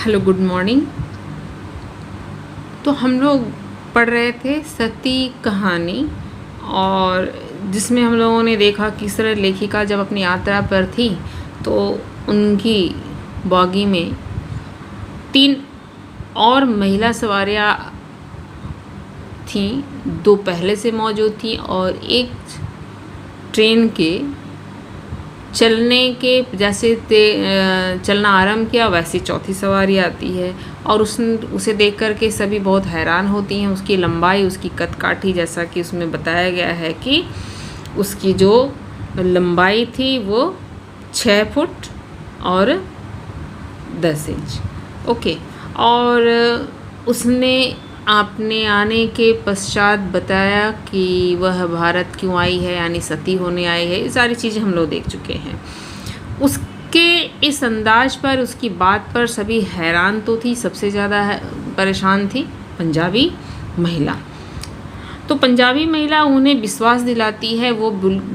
Hello, good morning. तो हम लोग पढ़ रहे थे सती कहानी, और जिसमें हम लोगों ने देखा किस तरह लेखिका जब अपनी यात्रा पर थी तो उनकी बॉगी में 3 और महिला सवारियाँ थीं। 2 पहले से मौजूद थीं और एक ट्रेन के चलने के जैसे चलना आरंभ किया वैसे चौथी सवारी आती है, और उसे देख कर के सभी बहुत हैरान होती हैं। उसकी लंबाई, उसकी कदकाठी, जैसा कि उसमें बताया गया है कि उसकी जो लंबाई थी वो 6 फुट और 10 इंच। ओके, और उसने आपने आने के पश्चात बताया कि वह भारत क्यों आई है, यानी सती होने आई है। ये सारी चीज़ें हम लोग देख चुके हैं। उसके इस अंदाज पर, उसकी बात पर सभी हैरान तो थी, सबसे ज़्यादा परेशान थी पंजाबी महिला। तो पंजाबी महिला उन्हें विश्वास दिलाती है। वो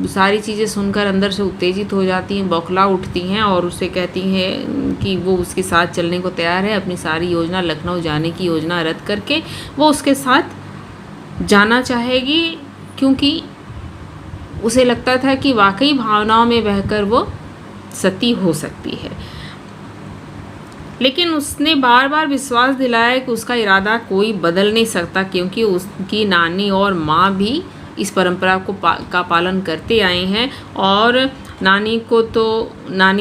सारी चीज़ें सुनकर अंदर से उत्तेजित हो जाती हैं, बौखला उठती हैं और उससे कहती हैं कि वो उसके साथ चलने को तैयार है। अपनी सारी योजना, लखनऊ जाने की योजना रद्द करके वो उसके साथ जाना चाहेगी, क्योंकि उसे लगता था कि वाकई भावनाओं में बहकर वो सती हो सकती है। लेकिन उसने बार बार विश्वास दिलाया कि उसका इरादा कोई बदल नहीं सकता, क्योंकि उसकी नानी और माँ भी इस परंपरा को का पालन करते आए हैं। और नानी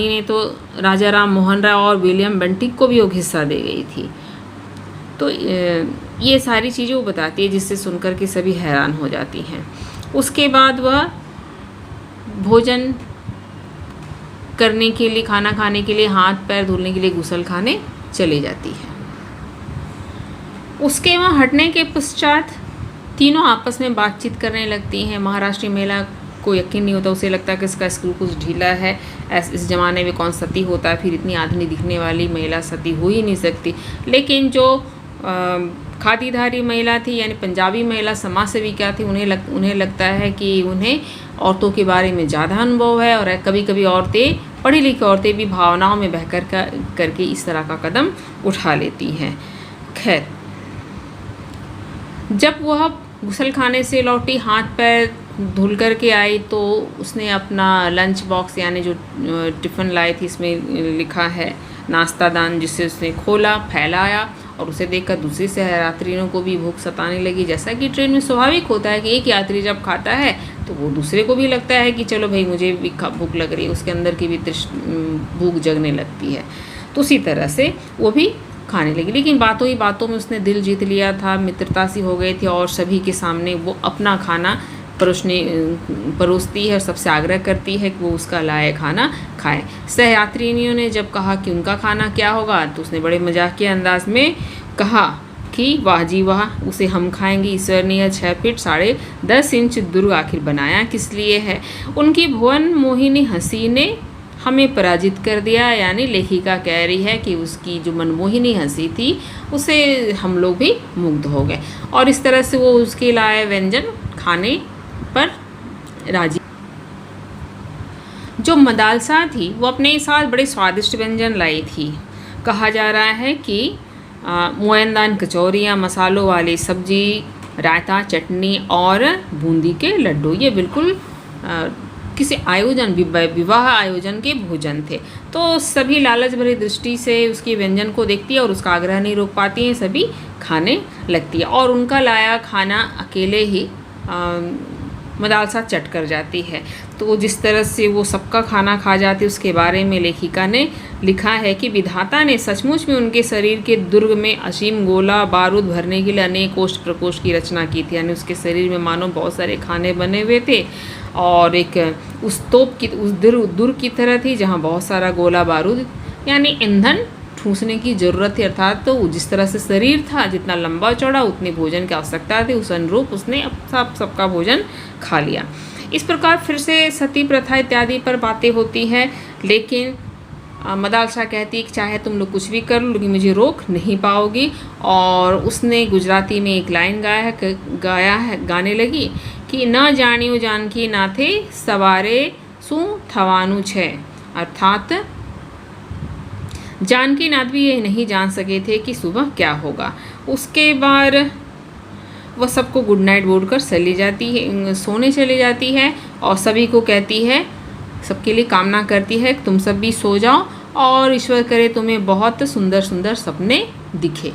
ने तो राजा राम मोहन राय और विलियम बेंटिक को भी वो हिस्सा दे गई थी। तो ये सारी चीज़ें वो बताती है, जिससे सुनकर के सभी हैरान हो जाती हैं। उसके बाद वह भोजन करने के लिए, खाना खाने के लिए, हाथ पैर धुलने के लिए गुसल खाने चली जाती है। उसके वहाँ हटने के पश्चात तीनों आपस में बातचीत करने लगती हैं। महाराष्ट्रीय महिला को यकीन नहीं होता, उसे लगता है कि इसका स्क्रू कुछ ढीला है। इस ज़माने में कौन सती होता है, फिर इतनी आधुनिक दिखने वाली महिला सती हो ही नहीं सकती। लेकिन जो खादीधारी महिला थी, यानी पंजाबी महिला समाज सेविका थी, उन्हें लगता है कि उन्हें औरतों के बारे में ज़्यादा अनुभव है, और कभी कभी औरतें, पढ़ी लिखी औरतें भी भावनाओं में बहकर करके इस तरह का कदम उठा लेती हैं। खैर, जब वह गुसल खाने से लौटी, हाथ पैर धुल कर के आई, तो उसने अपना लंच बॉक्स, यानी जो टिफ़िन लाई थी, इसमें लिखा है नाश्ता दान, जिसे उसने खोला, फैलाया, और उसे देखकर दूसरे से यात्रियों को भी भूख सताने लगी। जैसा कि ट्रेन में स्वाभाविक होता है कि एक यात्री जब खाता है तो वो दूसरे को भी लगता है कि चलो भाई, मुझे भी भूख लग रही है, उसके अंदर की भी भूख जगने लगती है। तो उसी तरह से वो भी खाने लगी। लेकिन बातों ही बातों में उसने दिल जीत लिया था, मित्रता सी हो गई थी, और सभी के सामने वो अपना खाना परोसती है और सबसे आग्रह करती है कि वो उसका लाया खाना खाए। सहयात्रियों ने जब कहा कि उनका खाना क्या होगा, तो उसने बड़े मजाकिया अंदाज में कहा कि वाह जी वाह, उसे हम खाएंगे। ईश्वर ने यह 6 फीट 10.5 इंच दुर्ग आखिर बनाया किस लिए है? उनकी भुवन मोहिनी हंसी ने हमें पराजित कर दिया। यानी लेखिका कह रही है कि उसकी जो मनमोहिनी हंसी थी, उसे हम लोग भी मुग्ध हो गए, और इस तरह से वो उसके लाए व्यंजन खाने पर राजी। जो मदालसा थी वो अपने साथ बड़े स्वादिष्ट व्यंजन लाई थी। कहा जा रहा है कि मोयनदान कचौरियाँ, मसालों वाली सब्जी, रायता, चटनी और बूंदी के लड्डू। ये बिल्कुल किसी आयोजन, विवाह आयोजन के भोजन थे। तो सभी लालच भरी दृष्टि से उसके व्यंजन को देखती है और उसका आग्रह नहीं रोक पाती हैं, सभी खाने लगती है, और उनका लाया खाना अकेले ही मदालसा चट कर जाती है। तो जिस तरह से वो सबका खाना खा जाती है, उसके बारे में लेखिका ने लिखा है कि विधाता ने सचमुच में उनके शरीर के दुर्ग में असीम गोला बारूद भरने के लिए अनेक कोष्ठ प्रकोष्ठ की रचना की थी। यानी उसके शरीर में मानो बहुत सारे खाने बने हुए थे, और एक उस तोप की, उस दुर्ग की तरह थी, जहाँ बहुत सारा गोला बारूद, यानी ईंधन ठूंसने की ज़रूरत थी। अर्थात तो जिस तरह से शरीर था, जितना लंबा चौड़ा, उतनी भोजन की आवश्यकता थी, उस अनुरूप उसने सबका भोजन खा लिया। इस प्रकार फिर से सती प्रथा इत्यादि पर बातें होती हैं। लेकिन मदालसा कहती है कि चाहे तुम लोग कुछ भी कर लो, लेकिन मुझे रोक नहीं पाओगी। और उसने गुजराती में एक लाइन गाने लगी कि न जानियो जानकी नाथे सवारे सु थवानु छे, अर्थात जानकीनाथ भी ये नहीं जान सके थे कि सुबह क्या होगा। उसके बाद वह सबको गुड नाइट बोलकर चली जाती है, सोने चली जाती है और सभी को कहती है, सबके लिए कामना करती है तुम सब भी सो जाओ और ईश्वर करे तुम्हें बहुत सुंदर सुंदर सपने दिखे।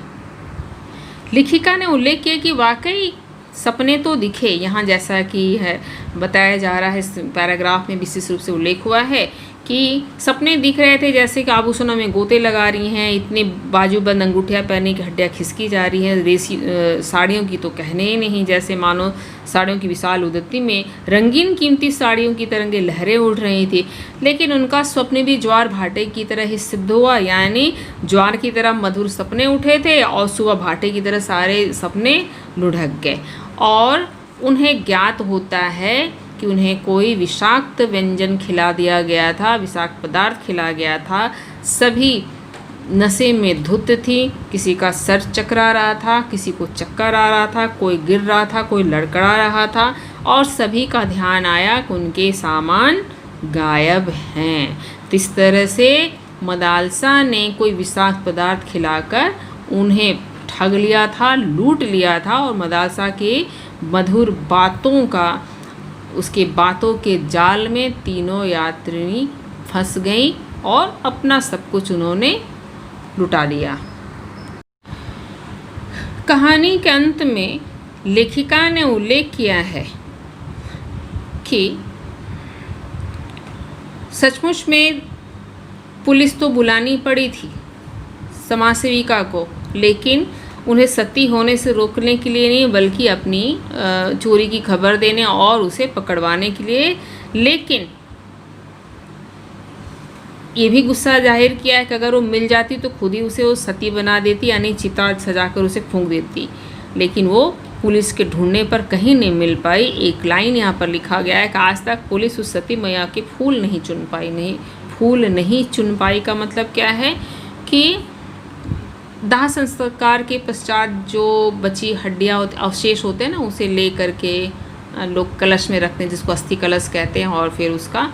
लेखिका ने उल्लेख किया कि वाकई सपने तो दिखे। यहाँ जैसा कि है बताया जा रहा है, इस पैराग्राफ में विशेष रूप से उल्लेख हुआ है कि सपने दिख रहे थे जैसे कि आभूषणों में गोते लगा रही हैं, इतने बाजूबंद अंगूठियाँ पहनने की हड्डियाँ खिसकी जा रही हैं, रेसी साड़ियों की तो कहने ही नहीं, जैसे मानो साड़ियों की विशाल उदत्ती में रंगीन कीमती साड़ियों की तरंगे लहरें उड़ रही थी। लेकिन उनका स्वप्न भी ज्वार भाटे की तरह ही सिद्ध हुआ, यानी ज्वार की तरह मधुर सपने उठे थे और सुबह भाटे की तरह सारे सपने लुढ़क गए और उन्हें ज्ञात होता है कि उन्हें कोई विषाक्त व्यंजन खिला दिया गया था, विषाक्त पदार्थ खिला गया था। सभी नशे में धुत थी, किसी का सर चकरा रहा था, किसी को चक्कर आ रहा था, कोई गिर रहा था, कोई लड़खड़ा रहा था और सभी का ध्यान आया कि उनके सामान गायब हैं। तो इस तरह से मदालसा ने कोई विषाक्त पदार्थ खिलाकर उन्हें ठग लिया था, लूट लिया था और मदालसा के मधुर बातों का, उसके बातों के जाल में तीनों यात्री फंस गईं और अपना सब कुछ उन्होंने लुटा लिया। कहानी के अंत में लेखिका ने उल्लेख किया है कि सचमुच में पुलिस तो बुलानी पड़ी थी समाज सेविका को, लेकिन उन्हें सती होने से रोकने के लिए नहीं, बल्कि अपनी चोरी की खबर देने और उसे पकड़वाने के लिए। लेकिन ये भी गुस्सा जाहिर किया है कि अगर वो मिल जाती तो खुद ही उसे वो सती बना देती, यानी चिता सजाकर उसे फूंक देती। लेकिन वो पुलिस के ढूंढने पर कहीं नहीं मिल पाई। एक लाइन यहाँ पर लिखा गया है कि आज तक पुलिस उस सती मैया के फूल नहीं चुन पाई का मतलब क्या है कि दाह संस्कार के पश्चात जो बची हड्डियाँ अवशेष होते हैं ना, उसे ले करके लोग कलश में रखते हैं, जिसको अस्थि कलश कहते हैं, और फिर उसका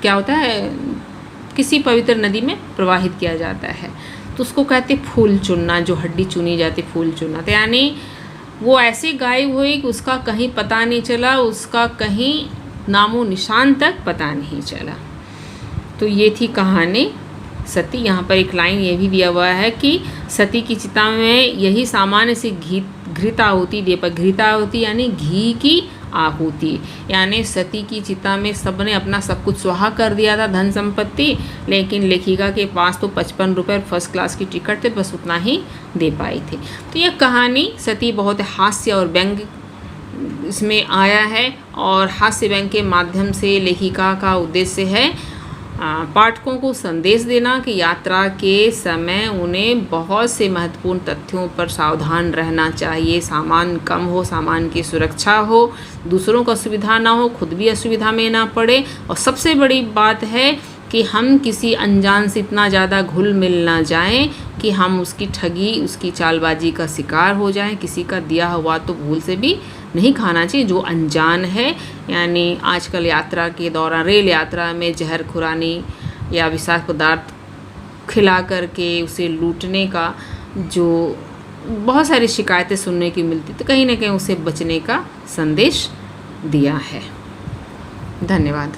क्या होता है, किसी पवित्र नदी में प्रवाहित किया जाता है। तो उसको कहते फूल चुनना, जो हड्डी चुनी जाती फूल चुनना। तो यानी वो ऐसे गायब हुई कि उसका कहीं पता नहीं चला, उसका कहीं नामो निशान तक पता नहीं चला। तो ये थी कहानी सती। यहाँ पर एक लाइन ये भी दिया हुआ है कि सती की चिता में यही सामान्य सी घृत आहुति दे पर, घृत आहुति यानी घी की आहुति, यानी सती की चिता में सबने अपना सब कुछ स्वाहा कर दिया था, धन संपत्ति, लेकिन लेखिका के पास तो 55 रुपये फर्स्ट क्लास की टिकट थे, बस उतना ही दे पाई थी। तो यह कहानी सती बहुत हास्य और व्यंग इसमें आया है और हास्य व्यंग के माध्यम से लेखिका का उद्देश्य है पाठकों को संदेश देना कि यात्रा के समय उन्हें बहुत से महत्वपूर्ण तथ्यों पर सावधान रहना चाहिए। सामान कम हो, सामान की सुरक्षा हो, दूसरों को असुविधा ना हो, खुद भी असुविधा में ना पड़े, और सबसे बड़ी बात है कि हम किसी अनजान से इतना ज़्यादा घुल मिल ना जाएं कि हम उसकी ठगी, उसकी चालबाजी का शिकार हो जाएं। किसी का दिया हुआ तो भूल से भी नहीं खाना चाहिए जो अनजान है। यानी आजकल यात्रा के दौरान, रेल यात्रा में जहर खुरानी या विषाक्त पदार्थ खिला करके उसे लूटने का जो बहुत सारी शिकायतें सुनने की मिलती, तो कहीं ना कहीं उसे बचने का संदेश दिया है। धन्यवाद।